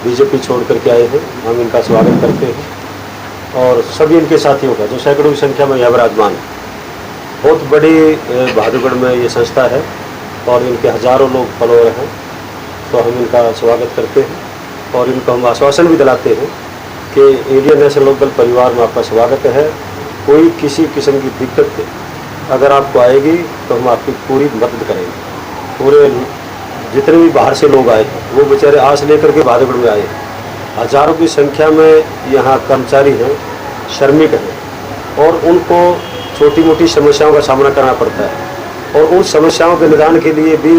BJP छोड़ करके आए हैं, हम इनका स्वागत करते हैं और सभी इनके साथियों का जो सैकड़ों की संख्या में यहाँ विराजमान है। बहुत बड़ी बहादुरगढ़ में ये संस्था है और इनके हजारों लोग फॉलोअर हैं, तो हम इनका स्वागत करते हैं और इनको हम आश्वासन भी दिलाते हैं कि इंडियन नेशनल लोकदल परिवार में आपका स्वागत है। कोई किसी किस्म की दिक्कत अगर आपको आएगी तो हम आपकी पूरी मदद करेंगे। पूरे जितने भी बाहर से लोग आए वो बेचारे आस लेकर के बहादुरगढ़ में आए, हजारों की संख्या में यहाँ कर्मचारी हैं, श्रमिक हैं और उनको छोटी मोटी समस्याओं का सामना करना पड़ता है और उन समस्याओं के निदान के लिए भी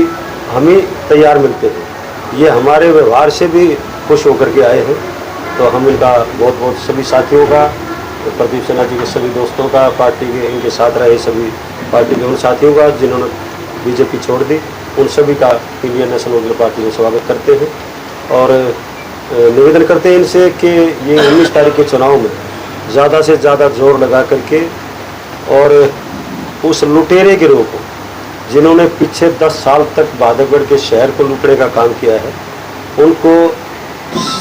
हम ही तैयार मिलते हैं। ये हमारे व्यवहार से भी खुश होकर के आए हैं, तो हम इनका बहुत बहुत सभी साथियों का, प्रदीप सिन्हा जी के सभी दोस्तों का, पार्टी के इनके साथ रहे सभी पार्टी के उन साथियों का जिन्होंने बीजेपी छोड़ दी, उन सभी का इंडियन नेशनल लोकदल पार्टी में स्वागत करते हैं और निवेदन करते हैं इनसे कि ये 19 तारीख के चुनाव में ज़्यादा से ज़्यादा जोर लगा करके और उस लुटेरे गिरोह को जिन्होंने पिछले 10 साल तक बहादुरगढ़ के शहर को लूटने का काम किया है, उनको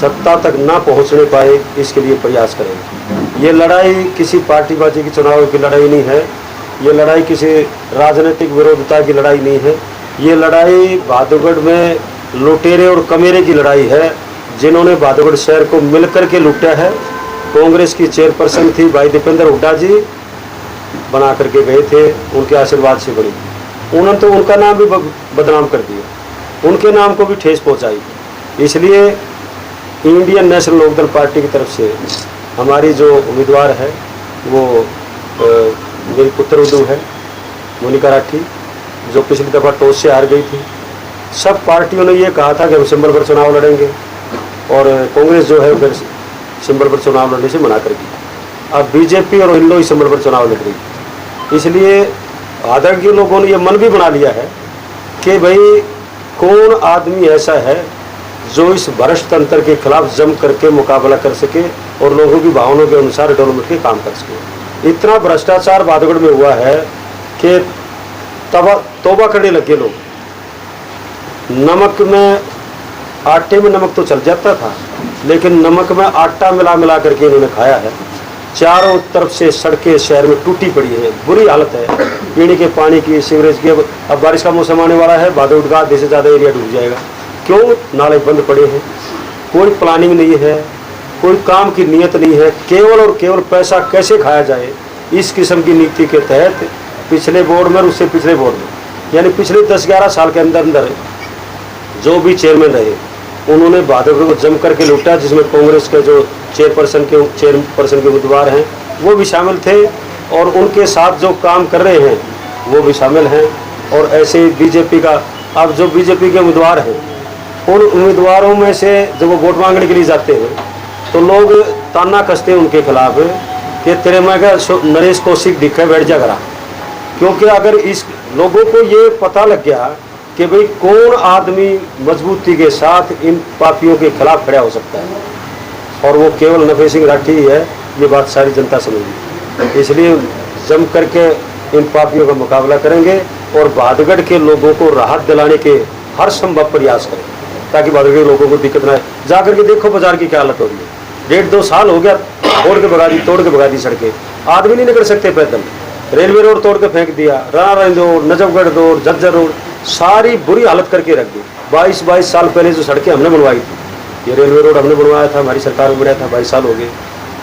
सत्ता तक ना पहुंचने पाए, इसके लिए प्रयास करेंगे। ये लड़ाई किसी पार्टीबाजी की चुनाव की लड़ाई नहीं है, ये लड़ाई किसी राजनीतिक विरोधता की लड़ाई नहीं है, ये लड़ाई बहादुरगढ़ में लुटेरे और कमेरे की लड़ाई है जिन्होंने बहादुरगढ़ शहर को मिलकर के लूटा है। कांग्रेस की चेयरपर्सन थी भाई दीपेंद्र हुड्डा जी, बना करके गए थे, उनके आशीर्वाद से बनी। उन्होंने तो उनका नाम भी बदनाम कर दिया, उनके नाम को भी ठेस पहुंचाई। इसलिए इंडियन नेशनल लोकदल पार्टी की तरफ से हमारी जो उम्मीदवार है वो मेरी पुत्रवधू है मोनिका राठी, जो पिछली दफ़ा टॉस से हार गई थी। सब पार्टियों ने ये कहा था कि हम सिंबल पर चुनाव लड़ेंगे और कांग्रेस जो है फिर सिंबल पर चुनाव लड़ने से मना कर दी। अब बीजेपी और इन लोग सिंबल पर चुनाव लड़ रही। इसलिए आदरणीय के लोगों ने ये मन भी बना लिया है कि भाई कौन आदमी ऐसा है जो इस भ्रष्ट तंत्र के खिलाफ जम करके मुकाबला कर सके और लोगों की भावनाओं के अनुसार डेवलपमेंट के काम कर सके। इतना भ्रष्टाचार बहादुरगढ़ में हुआ है कि तौबा करने लगे लोग। नमक में, आटे में नमक तो चल जाता था, लेकिन नमक में आटा मिला मिला करके इन्होंने खाया है। चारों तरफ से सड़कें शहर में टूटी पड़ी है, बुरी हालत है पीने के पानी की, सीवरेज की। अब बारिश का मौसम आने वाला है, बहादुरगढ़ का आधे से ज़्यादा एरिया डूब जाएगा। क्यों? नाले बंद पड़े हैं, कोई प्लानिंग नहीं है, कोई काम की नीयत नहीं है, केवल और केवल पैसा कैसे खाया जाए, इस किस्म की नीति के तहत पिछले बोर्ड में और उससे पिछले बोर्ड में, यानी पिछले 10-11 साल के अंदर अंदर जो भी चेयरमैन रहे उन्होंने बहादुरगढ़ को जम करके लूटा, जिसमें कांग्रेस के जो चेयरपर्सन के उम्मीदवार हैं वो भी शामिल थे और उनके साथ जो काम कर रहे हैं वो भी शामिल हैं। और ऐसे बीजेपी का, अब जो बीजेपी के उम्मीदवार हैं उन उम्मीदवारों में से जब वो वोट मांगने के लिए जाते हैं तो लोग ताना कसते हैं उनके खिलाफ कि तेरे में क्या नरेश कौशिक दिखे बैठ जा करा। क्योंकि अगर इस लोगों को ये पता लग गया कि भाई कौन आदमी मजबूती के साथ इन पापियों के खिलाफ खड़ा हो सकता है और वो केवल नफे सिंह राठी ही है, ये बात सारी जनता समझेगी। इसलिए जम करके इन पापियों का मुकाबला करेंगे और बहादुरगढ़ के लोगों को राहत दिलाने के हर संभव प्रयास करें ताकि बहादुरगढ़ के लोगों को दिक्कत ना आए। जा करके देखो बाजार की क्या हालत हो रही है। 1.5-2 साल हो गया, तोड़ के भगा दी सड़कें, आदमी नहीं निकल सकते पैदल। रेलवे रोड तोड़ के फेंक दिया, राणा रंज road, Najafgarh road, Jhajjar road, सारी बुरी हालत करके रख दी। 22 साल पहले जो सड़कें हमने बनवाई थी, ये रेलवे रोड हमने बनवाया था, हमारी सरकार में बनाया था, 22 साल हो गए।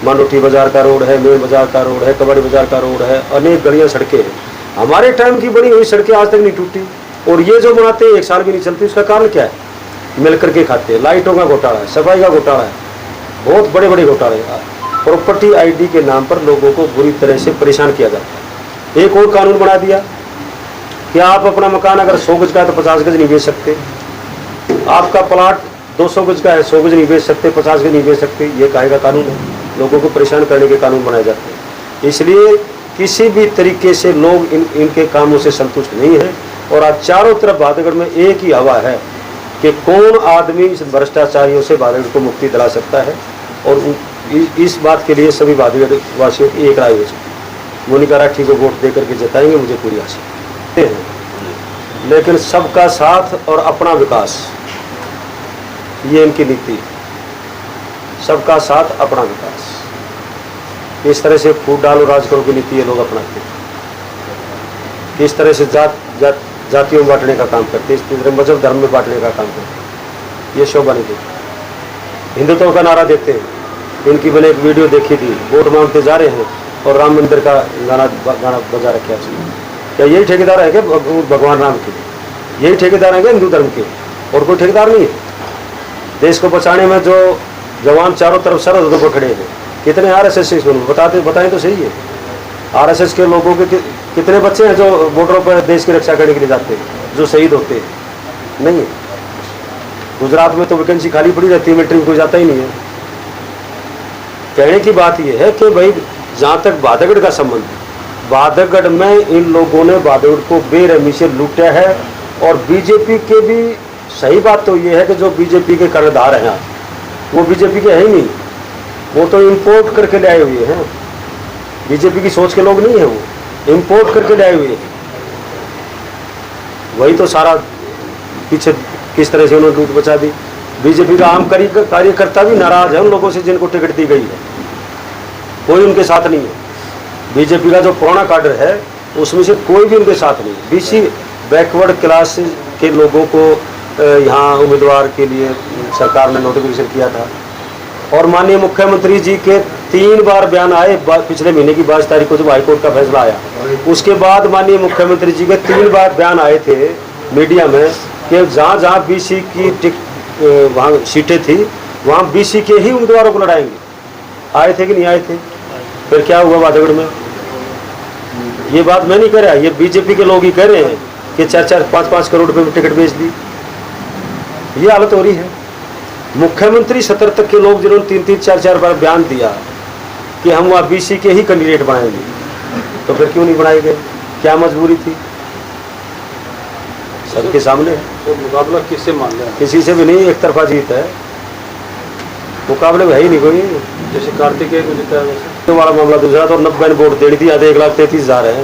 मानोटी बाजार का रोड है, मेन बाजार का रोड है, कबाड़ी बाजार का रोड है, अनेक गलियाँ सड़कें हैं। हमारे टाइम की बनी हुई सड़कें आज तक नहीं टूटी और ये जो बनाते हैं 1 साल भी नहीं चलती। उसका कारण क्या है? मिल करके खाते हैं। लाइटों का घोटाला है, सफाई का घोटाला है, बहुत बड़े बड़े घोटाले। प्रॉपर्टी आईडी के नाम पर लोगों को बुरी तरह से परेशान किया जाता है। एक और कानून बना दिया कि आप अपना मकान अगर 100 गज का है तो 50 गज नहीं बेच सकते, आपका प्लाट 200 गज का है 100 गज नहीं बेच सकते, 50 गज नहीं बेच सकते। ये काहे का कानून है? लोगों को परेशान करने के कानून बनाए जाते हैं। इसलिए किसी भी तरीके से लोग इनके कामों से संतुष्ट नहीं है और आज चारों तरफ बहादुरगढ़ में एक ही हवा है कि कौन आदमी इस भ्रष्टाचारियों से बहादुरगढ़ को मुक्ति दिला सकता है और इस बात के लिए सभी बहादुरगढ़ वासियों की एक राय हो सकती है। मोनिका राठी को वोट दे करके जिताएंगे, मुझे पूरी आशा है। लेकिन सबका साथ और अपना विकास, ये इनकी नीति है। सबका साथ अपना विकास, किस तरह से फूट डालो राज करो की नीति ये लोग अपनाते हैं। किस तरह से जातियों में बांटने का काम करते हैं, इस तरह मजहब धर्म में बांटने का काम करते हैं, ये शोभा नहीं देती। हिंदुत्व का नारा देते हैं। इनकी मैंने एक वीडियो देखी थी, वोट मांगते जा रहे हैं और राम मंदिर का गाना बजा रखा है। क्या यही ठेकेदार है क्या भगवान राम के? यही ठेकेदार है क्या हिंदू धर्म के? और कोई ठेकेदार नहीं है। देश को बचाने में जो जवान चारों तरफ सरहदों पर खड़े हैं, कितने आरएसएस बताएं तो सही है। आरएसएस के लोगों के कितने बच्चे हैं जो बॉर्डरों पर देश की रक्षा करने के लिए जाते हैं, जो शहीद होते हैं? नहीं है। गुजरात में तो वैकेंसी खाली पड़ी रहती है, मिलिट्री में कोई जाता ही नहीं है। कहने की बात यह है कि भाई जहाँ तक बादगढ़ का संबंध, बादगढ़ में इन लोगों ने बादगढ़ को बेरहमी से लूटा है। और बीजेपी के भी सही बात तो ये है कि जो बीजेपी के कर्णधार हैं आज, वो बीजेपी के है ही नहीं, वो तो इंपोर्ट करके ले आए हुए हैं। बीजेपी की सोच के लोग नहीं है, वो इंपोर्ट करके ले आए हुए हैं। वही तो सारा पीछे किस तरह से उन्होंने लूट बचा दी। बीजेपी का आम कार्यकर्ता भी नाराज है उन लोगों से जिनको टिकट दी गई है, कोई उनके साथ नहीं है। बीजेपी का जो पुराना काडर है उसमें से कोई भी उनके साथ नहीं। बीसी बैकवर्ड क्लास के लोगों को यहाँ उम्मीदवार के लिए सरकार ने नोटिफिकेशन किया था। और माननीय मुख्यमंत्री जी के 3 बार बयान आए पिछले महीने की 22 तारीख को जब हाईकोर्ट का फैसला आया, उसके बाद माननीय मुख्यमंत्री जी के 3 बार बयान आए थे मीडिया में कि जहाँ जहाँ बीसी की वहाँ सीटें थी वहाँ बीसी के ही उम्मीदवारों को लड़ाएंगे। आए थे कि नहीं आए थे? फिर क्या हुआ बादगढ़ में? ये बात मैं नहीं कह रहा, ये बीजेपी के लोग ही कह रहे हैं कि 4-4, 5-5 करोड़ रुपए में टिकट बेच दी। ये हालत हो रही है। मुख्यमंत्री स्तर तक के लोग जिन्होंने 3-3, 4-4 बार बयान दिया कि हम वहाँ बीसी के ही कैंडिडेट बनाएंगे, तो फिर क्यों नहीं बनाए गए? क्या मजबूरी थी? सबके सामने तो मुकाबला किससे मान रहे हैं? किसी से भी नहीं, एक तरफा जीत है, मुकाबले में है ही नहीं कोई। जैसे कार्तिकेय को जीता है तो वाला मामला दूसरा, तो 90 ने वोट दे दी थी, आधे 1,33,000 है।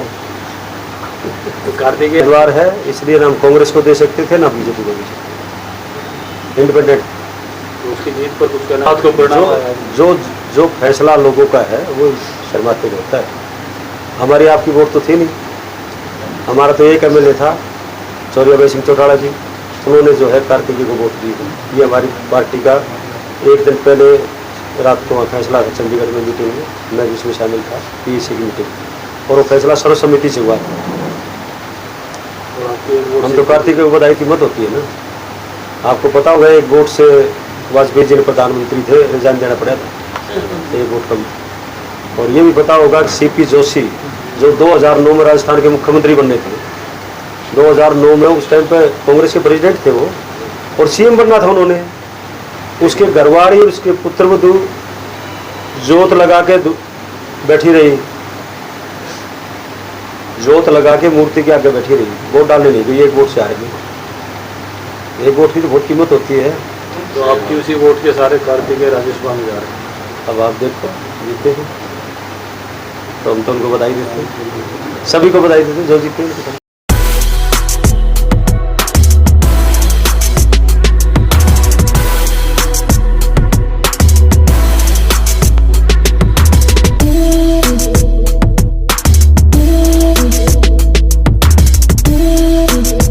तो कार्तिकेय उम्मीदवार है इसलिए ना हम कांग्रेस को दे सकते थे ना बीजेपी को दे सकते। इंडिपेंडेंट तो उसकी जीत पर कुछ कहना आपको परिणाम आया? जो फैसला लोगों का है वो शर्माते होता है। हमारी आपकी वोट तो थी नहीं, हमारा तो एक एमएलए था चौरिया सिंह चौटाला जी, उन्होंने जो है कार्तिकी को वोट दी। ये हमारी पार्टी का एक दिन पहले रात को वहाँ फैसला था चंडीगढ़ में मीटिंग में, मैं जिसमें शामिल था, पीएसी की मीटिंग, और वो फैसला सर्वसम्मति से हुआ था। हम तो कार्तिक को बधाई की मत होती है ना। आपको पता होगा एक वोट से वाजपेयी जी ने प्रधानमंत्री थे, रिजाइन देना पड़ा था, एक वोट कम। और ये भी पता होगा कि सीपी जोशी जो 2009 में राजस्थान के मुख्यमंत्री बनने थे, 2009 में उस टाइम पे कांग्रेस के प्रेसिडेंट थे वो, और सीएम बनना था उन्होंने। उसके घरवाड़ी और उसके पुत्रवधू जोत लगा के बैठी रही, जोत लगा के मूर्ति के आगे बैठी रही, वोट डालने नहीं गई, एक वोट से हारेगी। एक वोट की तो बहुत कीमत होती है। तो आपकी उसी वोट के सारे कार्तिकेय राजस्थान में जा रहे हैं। अब आप देखो जीते हैं तो हम तो उनको बधाई देते हैं, सभी को बधाई देते हैं जो जीते हैं।